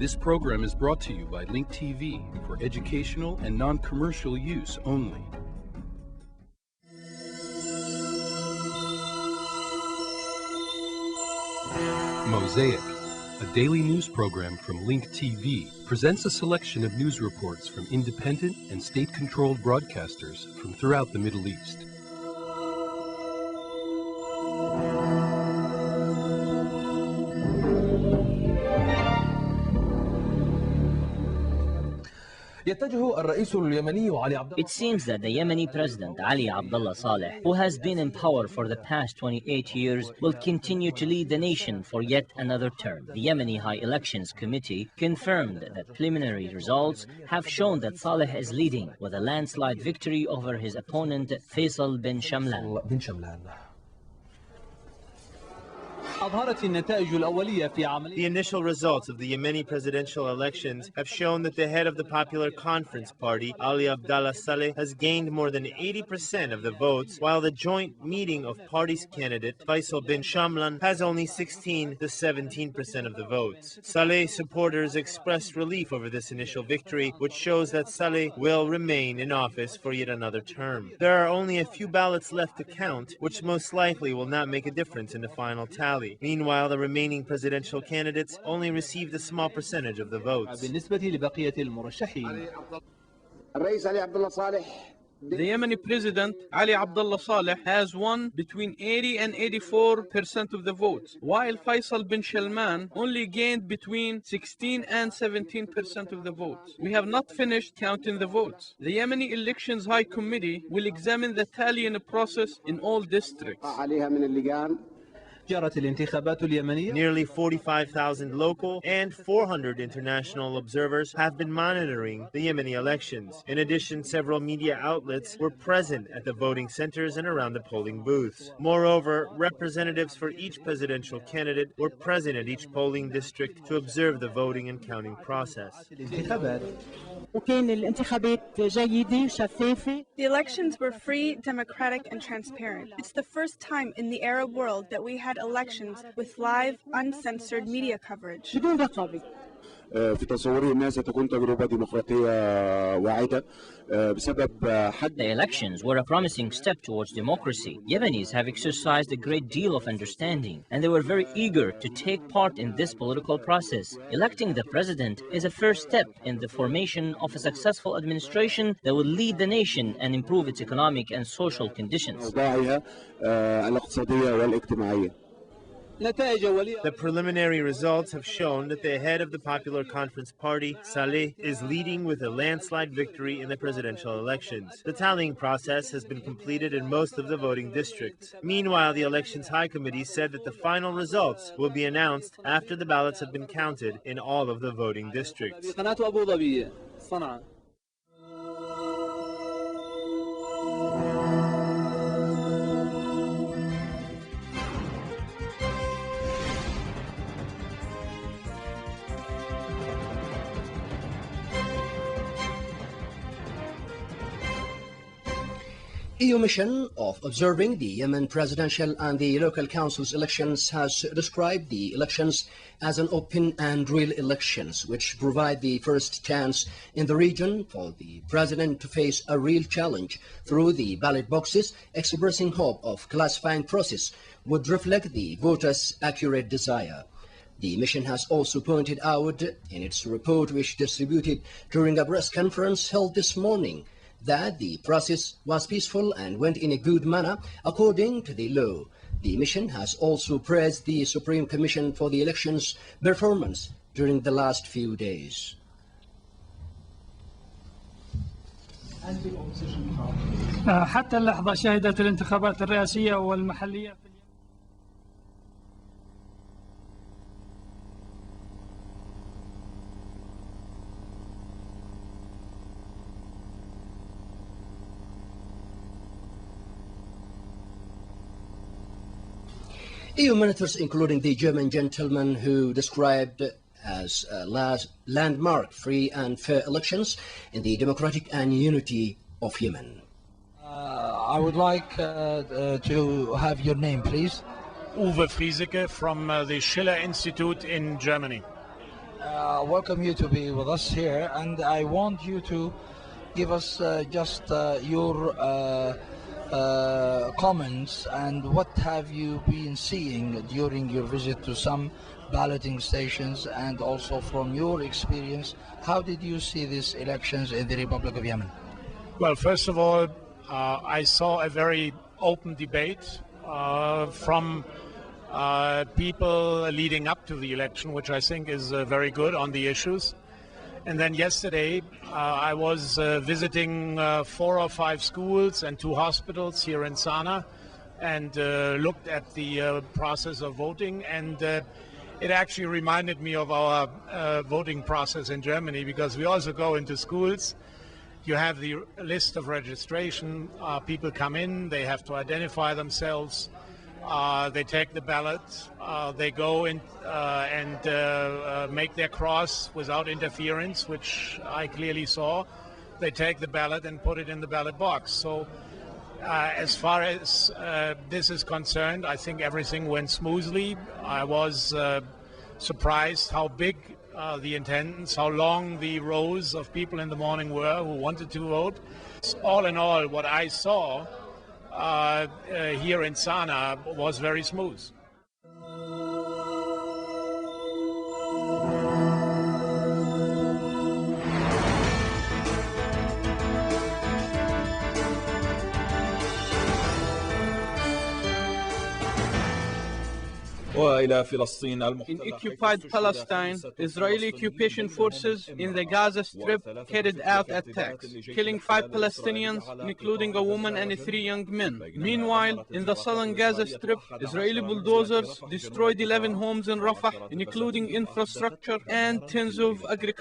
This program is brought to you by Link TV for educational and non-commercial use only. Mosaic, a daily news program from Link TV, presents a selection of news reports from independent and state-controlled broadcasters from throughout the Middle East. It seems that the Yemeni President Ali Abdullah Saleh, who has been in power for the past 28 years, will continue to lead the nation for yet another term. The Yemeni High Elections Committee confirmed that preliminary results have shown that Saleh is leading with a landslide victory over his opponent Faisal bin Shamlan. The initial results of the Yemeni presidential elections have shown that the head of the Popular Conference Party, Ali Abdullah Saleh, has gained more than 80% of the votes, while the joint meeting of party's candidate, Faisal bin Shamlan, has only 16 to 17% of the votes. Saleh's supporters expressed relief over this initial victory, which shows that Saleh will remain in office for yet another term. There are only a few ballots left to count, which most likely will not make a difference in the final tally. Meanwhile, the remaining presidential candidates only received a small percentage of the votes. The Yemeni President, Ali Abdullah Saleh, has won between 80 and 84% of the votes, while Faisal bin Shalman only gained between 16 and 17% of the votes. We have not finished counting the votes. The Yemeni Elections High Committee will examine the tallying process in all districts. Nearly 45,000 local and 400 international observers have been monitoring the Yemeni elections. In addition, several media outlets were present at the voting centers and around the polling booths. Moreover, representatives for each presidential candidate were present at each polling district to observe the voting and counting process. The elections were free, democratic, and transparent. It's the first time in the Arab world that we had elections with live, uncensored media coverage. The elections were a promising step towards democracy. Yemenis have exercised a great deal of understanding, and they were very eager to take part in this political process. Electing the president is a first step in the formation of a successful administration that will lead the nation and improve its economic and social conditions. The preliminary results have shown that the head of the Popular Conference Party, Saleh, is leading with a landslide victory in the presidential elections. The tallying process has been completed in most of the voting districts. Meanwhile, the Elections High Committee said that the final results will be announced after the ballots have been counted in all of the voting districts. EU mission of observing the Yemen presidential and the local council's elections has described the elections as an open and real elections, which provide the first chance in the region for the president to face a real challenge through the ballot boxes, expressing hope of classifying process would reflect the voters' accurate desire. The mission has also pointed out in its report, which distributed during a press conference held this morning, that the process was peaceful and went in a good manner according to the law. The mission has also praised the Supreme Commission for the elections' performance during the last few days. حتى اللحظة شهدت الانتخابات الرئاسية والمحلية EU ministers, including the German gentleman who described as landmark free and fair elections in the democratic and unity of Yemen. I would like to have your name, please. Uwe Frieseke from the Schiller Institute in Germany. welcome you to be with us here, and I want you to give us just your comments and what have you been seeing during your visit to some balloting stations, and also from your experience, how did you see these elections in the Republic of Yemen? Well, first of all, I saw a very open debate from people leading up to the election, which I think is very good on the issues. And then yesterday, I was visiting 4 or 5 schools and 2 hospitals here in Sana'a, and looked at the process of voting. And it actually reminded me of our voting process in Germany, because we also go into schools. You have the list of registration. People come in, they have to identify themselves. They take the ballot, they go in and make their cross without interference, which I clearly saw. They take the ballot and put it in the ballot box. So as far as this is concerned, I think everything went smoothly. I was surprised how big the attendance, how long the rows of people in the morning were who wanted to vote. All in all, what I saw here in Sana'a was very smooth. In occupied Palestine, Israeli occupation forces in the Gaza Strip carried out attacks, killing 5 Palestinians, including a woman and 3 young men. Meanwhile, in the southern Gaza Strip, Israeli bulldozers destroyed 11 homes in Rafah, including infrastructure and tens of agricultural